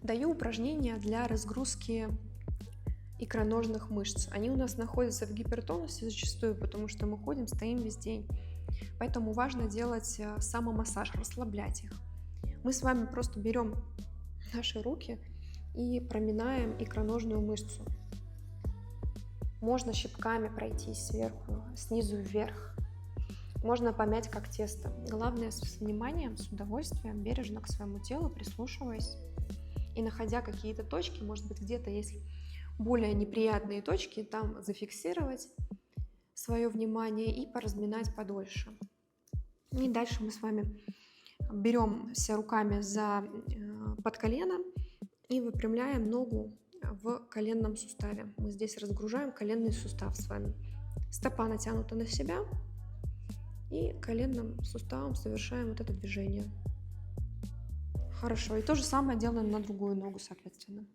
Даю упражнения для разгрузки икроножных мышц. Они у нас находятся в гипертонусе зачастую, потому что мы ходим, стоим весь день. Поэтому важно делать самомассаж, расслаблять их. Мы с вами просто берем наши руки и проминаем икроножную мышцу. Можно щипками пройтись сверху, снизу вверх. Можно помять как тесто. Главное, с вниманием, с удовольствием, бережно к своему телу, прислушиваясь. И находя какие-то точки, может быть, где-то есть более неприятные точки, там зафиксировать свое внимание и поразминать подольше. И дальше мы с вами беремся руками за под колено и выпрямляем ногу в коленном суставе. Мы здесь разгружаем коленный сустав с вами. Стопа натянута на себя, и коленным суставом совершаем вот это движение. Хорошо. И то же самое делаем на другую ногу, соответственно.